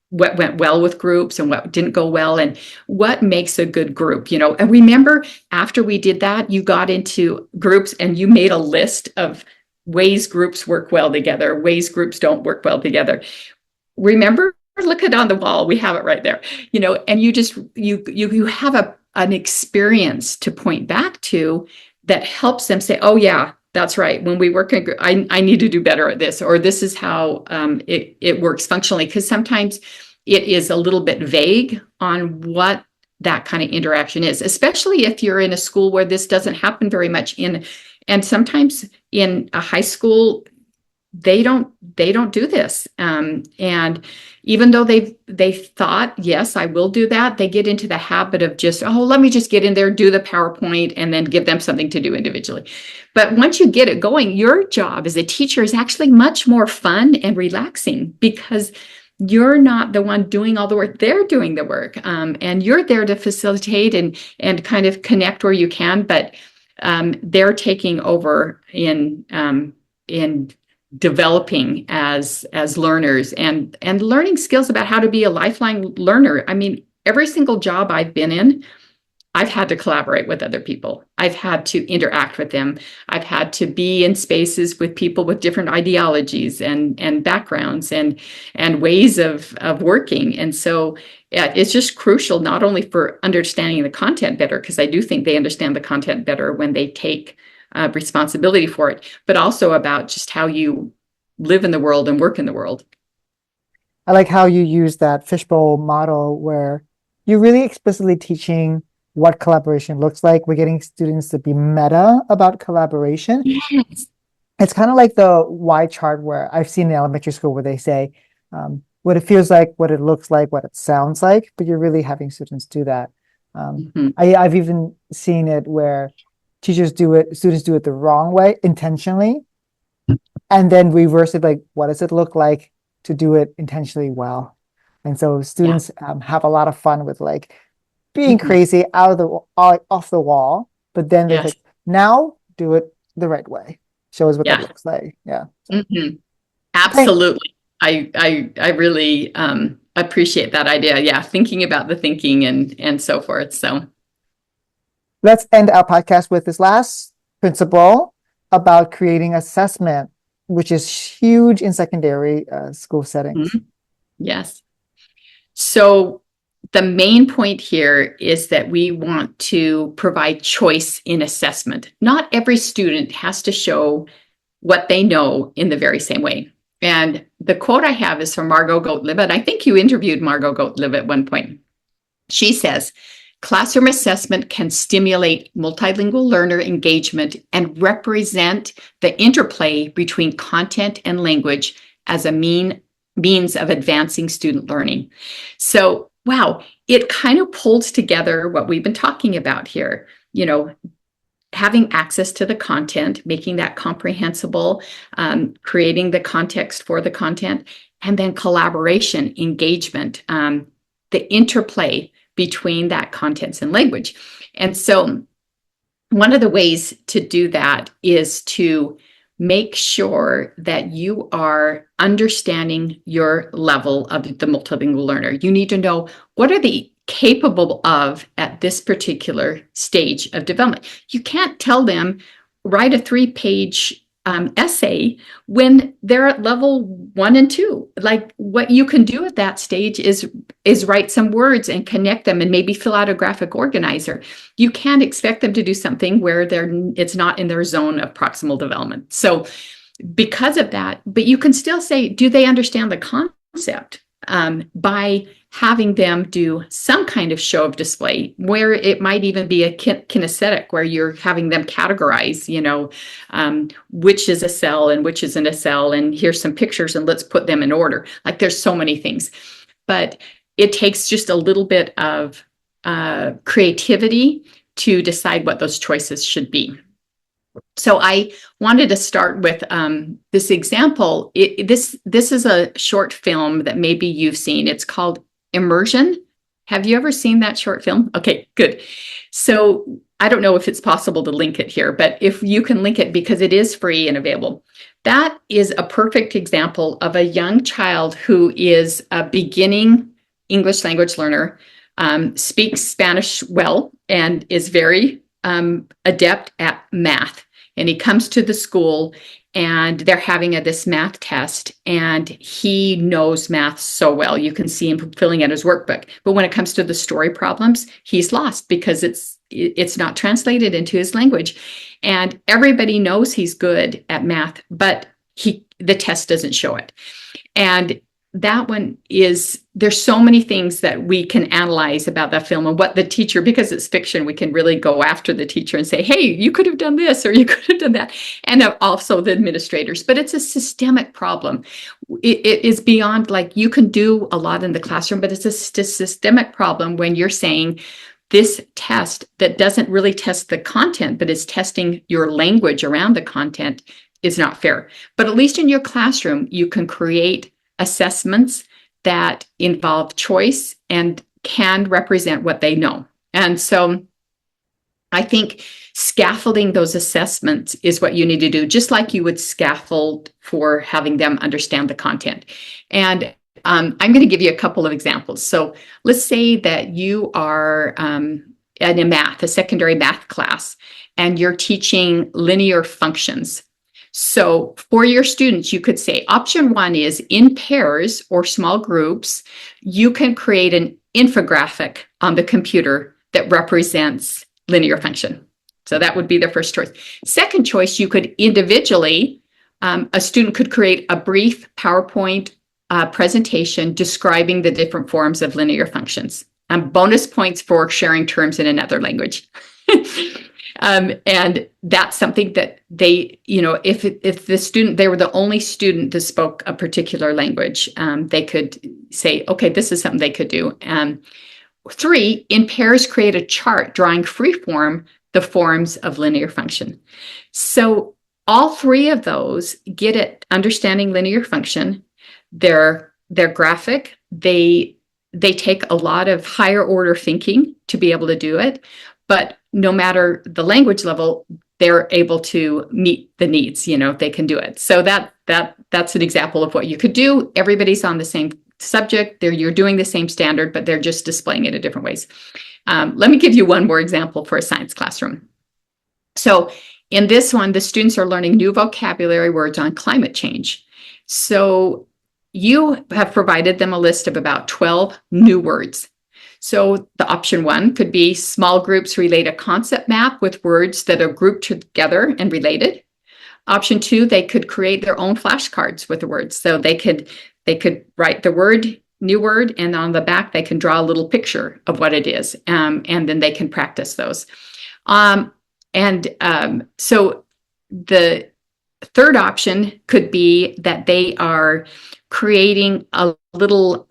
Speaker 2: what went well with groups and what didn't go well, and what makes a good group, and remember after we did that, you got into groups and you made a list of ways groups work well together, ways groups don't work well together. Remember, look at on the wall. We have it right there, and you just, you have an experience to point back to that helps them say, oh yeah, that's right. When we work in, I need to do better at this, or this is how it works functionally. Because sometimes it is a little bit vague on what that kind of interaction is, especially if you're in a school where this doesn't happen very much and sometimes in a high school, they don't do this. And even though they thought, yes, I will do that, they get into the habit of just, oh, let me just get in there, do the PowerPoint, and then give them something to do individually. But once you get it going, your job as a teacher is actually much more fun and relaxing, because you're not the one doing all the work, they're doing the work. And you're there to facilitate and kind of connect where you can, but they're taking over in developing as learners and learning skills about how to be a lifelong learner. I mean, every single job I've been in, I've had to collaborate with other people. I've had to interact with them. I've had to be in spaces with people with different ideologies and backgrounds and ways of working. And so it's just crucial, not only for understanding the content better, because I do think they understand the content better when they take responsibility for it, but also about just how you live in the world and work in the world.
Speaker 1: I like how you use that fishbowl model where you're really explicitly teaching what collaboration looks like. We're getting students to be meta about collaboration.
Speaker 2: Yes.
Speaker 1: It's kind of like the Y chart where I've seen in elementary school where they say what it feels like, what it looks like, what it sounds like, but you're really having students do that. I've even seen it where students do it the wrong way intentionally, and then reverse it, like, what does it look like to do it intentionally well? And so students have a lot of fun with like being crazy off the wall, but then they're like, now do it the right way. Show us what that looks like. Yeah.
Speaker 2: Absolutely. I really appreciate that idea. Yeah, thinking about the thinking and so forth. So,
Speaker 1: Let's end our podcast with this last principle about creating assessment, which is huge in secondary school settings.
Speaker 2: yes. So the main point here is that we want to provide choice in assessment. Not every student has to show what they know in the very same way. And the quote I have is from Margot Gottlieb. I think you interviewed Margot Gottlieb at one point. She says, classroom assessment can stimulate multilingual learner engagement and represent the interplay between content and language as a means of advancing student learning. So, wow, it kind of pulls together what we've been talking about here. Having access to the content, making that comprehensible, creating the context for the content, and then collaboration, engagement, the interplay between that content and language. And so one of the ways to do that is to make sure that you are understanding your level of the multilingual learner. You need to know, what are they capable of at this particular stage of development? You can't tell them, write a 3-page essay when they're at level 1 and 2. Like, what you can do at that stage is write some words and connect them and maybe fill out a graphic organizer. You can't expect them to do something where it's not in their zone of proximal development. So because of that, but you can still say, do they understand the concept? By having them do some kind of show of display, where it might even be a kinesthetic, where you're having them categorize, which is a cell and which isn't a cell, and here's some pictures and let's put them in order. Like, there's so many things, but it takes just a little bit of creativity to decide what those choices should be. So I wanted to start with this example. This is a short film that maybe you've seen. It's called Immersion. Have you ever seen that short film? Okay, good. So I don't know if it's possible to link it here, but if you can link it, because it is free and available. That is a perfect example of a young child who is a beginning English language learner, speaks Spanish well, and is very adept at math. And he comes to the school and they're having this math test, and he knows math so well. You can see him filling out his workbook. But when it comes to the story problems, he's lost because it's not translated into his language. And everybody knows he's good at math, but the test doesn't show it. And that one there's so many things that we can analyze about that film, and what the teacher, because it's fiction, we can really go after the teacher and say, hey, you could have done this or you could have done that. And also the administrators, but it's a systemic problem. It is beyond, like, you can do a lot in the classroom, but it's a systemic problem when you're saying this test that doesn't really test the content, but is testing your language around the content, is not fair. But at least in your classroom, you can create assessments that involve choice and can represent what they know. And so I think scaffolding those assessments is what you need to do, just like you would scaffold for having them understand the content. And I'm going to give you a couple of examples. So let's say that you are in a secondary math class, and you're teaching linear functions. So for your students, you could say option 1 is, in pairs or small groups, you can create an infographic on the computer that represents linear function. So that would be the first choice. Second choice, you could individually, a student could create a brief PowerPoint presentation describing the different forms of linear functions. Bonus points for sharing terms in another language. And that's something that they, if the student, they were the only student that spoke a particular language, they could say, okay, this is something they could do. 3, in pairs, create a chart drawing freeform the forms of linear function. So all 3 of those get at understanding linear function. They're graphic. They take a lot of higher order thinking to be able to do it. But no matter the language level, they're able to meet the needs, they can do it. So that's an example of what you could do. Everybody's on the subject. You're doing the same standard, but they're just displaying it in different ways. Let me give you one more example for a science classroom. So in this one, the students are learning new vocabulary words on climate change. So you have provided them a list of about 12 new words. So the option one could be small groups relate a concept map with words that are grouped together and related. Option two, they could create their own flashcards with the words. So they could write the word, new word, and on the back they can draw a little picture of what it is, and then they can practice those. So the third option could be that they are creating a little,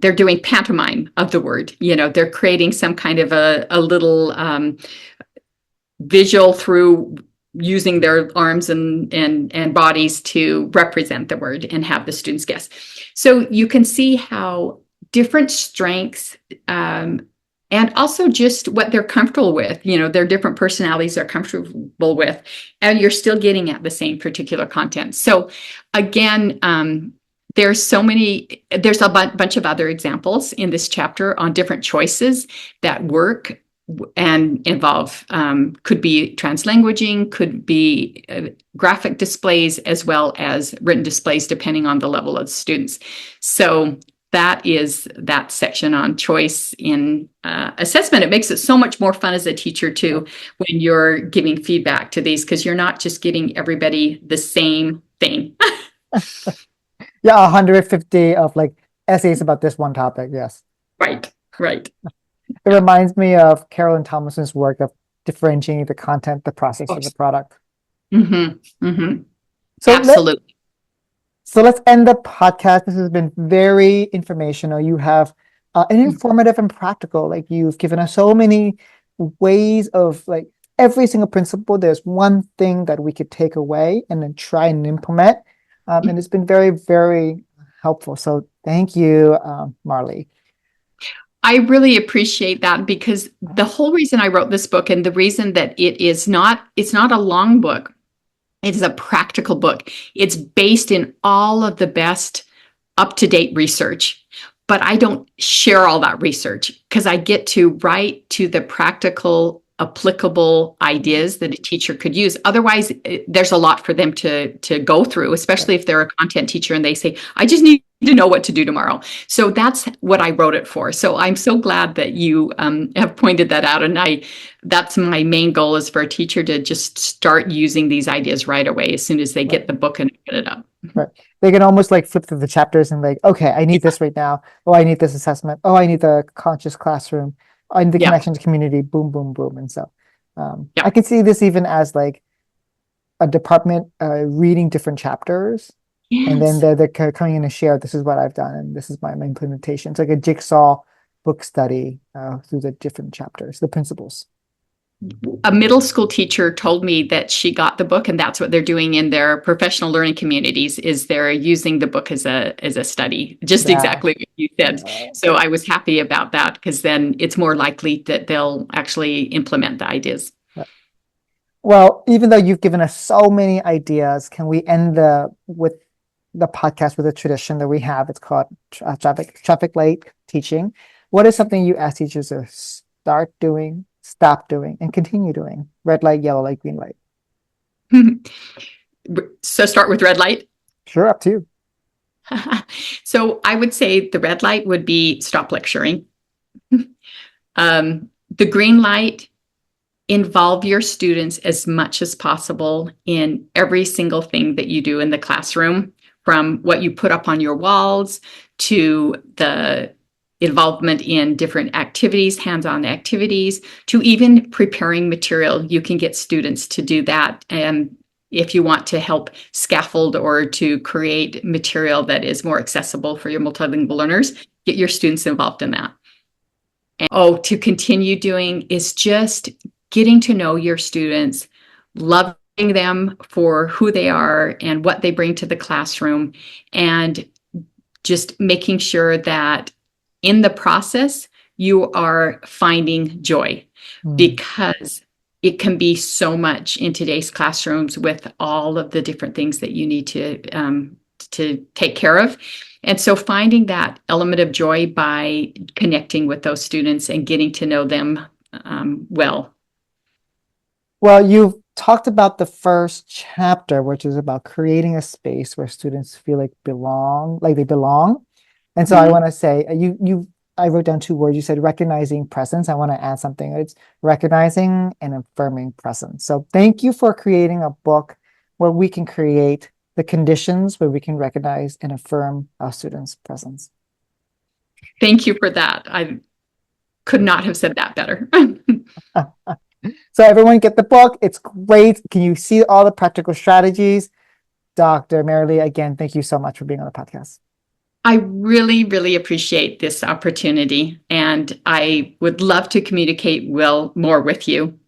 Speaker 2: they're doing pantomime of the word. They're creating some kind of a little visual through using their arms and bodies to represent the word and have the students guess. So you can see how different strengths, and also just what they're comfortable with, their different personalities they're comfortable with, and you're still getting at the same particular content. So again, there's a bunch of other examples in this chapter on different choices that work and involve, could be translanguaging, could be graphic displays, as well as written displays, depending on the level of the students. So that is that section on choice in assessment. It makes it so much more fun as a teacher too, when you're giving feedback to these, because you're not just getting everybody the same thing.
Speaker 1: Yeah, 150 of like essays about this one topic. Yes.
Speaker 2: Right.
Speaker 1: It reminds me of Carolyn Thomason's work of differentiating the content, the process of the product. So
Speaker 2: Absolutely.
Speaker 1: Let's end the podcast. This has been very informational. You have an informative and practical. Like, you've given us so many ways of, like, every single principle. There's one thing that we could take away and then try and implement. And it's been very, very helpful. So thank you, Marilee.
Speaker 2: I really appreciate that, because the whole reason I wrote this book, and the reason that it's not a long book, it is a practical book. It's based in all of the best up-to-date research, but I don't share all that research because I get to write to the practical, applicable ideas that a teacher could use. Otherwise, there's a lot for them to go through, especially if they're a content teacher and they say, I just need to know what to do tomorrow. So that's what I wrote it for. So I'm so glad that you have pointed that out. And that's my main goal, is for a teacher to just start using these ideas right away as soon as they get the book and open it up.
Speaker 1: Right. They can almost like flip through the chapters and like, okay, I need this right now. Oh, I need this assessment. Oh, I need the conscious classroom. I need the connection to community. Boom, boom, boom. And so I can see this even as like a department reading different chapters.
Speaker 2: Yes.
Speaker 1: And then they're coming in and share, this is what I've done, and this is my implementation. It's like a jigsaw book study through the different chapters, the principles.
Speaker 2: A middle school teacher told me that she got the book, and that's what they're doing in their professional learning communities, is they're using the book as a study, just exactly what you said. So I was happy about that, because then it's more likely that they'll actually implement the ideas.
Speaker 1: Well, even though you've given us so many ideas, can we end with the podcast with a tradition that we have? It's called traffic light teaching. What is something you ask teachers to start doing, stop doing, and continue doing? Red light, yellow light, green light.
Speaker 2: So start with red light.
Speaker 1: Sure, up to you.
Speaker 2: So I would say the red light would be stop lecturing. The green light, involve your students as much as possible in every single thing that you do in the classroom, from what you put up on your walls to the involvement in different activities, hands-on activities, to even preparing material. You can get students to do that. And if you want to help scaffold or to create material that is more accessible for your multilingual learners, get your students involved in that. And to continue doing is just getting to know your students, loving them for who they are and what they bring to the classroom, and just making sure that in the process you are finding joy, because it can be so much in today's classrooms with all of the different things that you need to to take care of. And so finding that element of joy by connecting with those students and getting to know them well.
Speaker 1: Well, you've talked about the first chapter, which is about creating a space where students feel like they belong. And so I want to say I wrote down two words. You said recognizing presence. I want to add something. It's recognizing and affirming presence. So thank you for creating a book where we can create the conditions where we can recognize and affirm our students' presence.
Speaker 2: Thank you for that. I could not have said that better.
Speaker 1: So everyone get the book. It's great. Can you see all the practical strategies? Dr. Marilee, again, thank you so much for being on the podcast.
Speaker 2: I really, really appreciate this opportunity, and I would love to communicate more with you.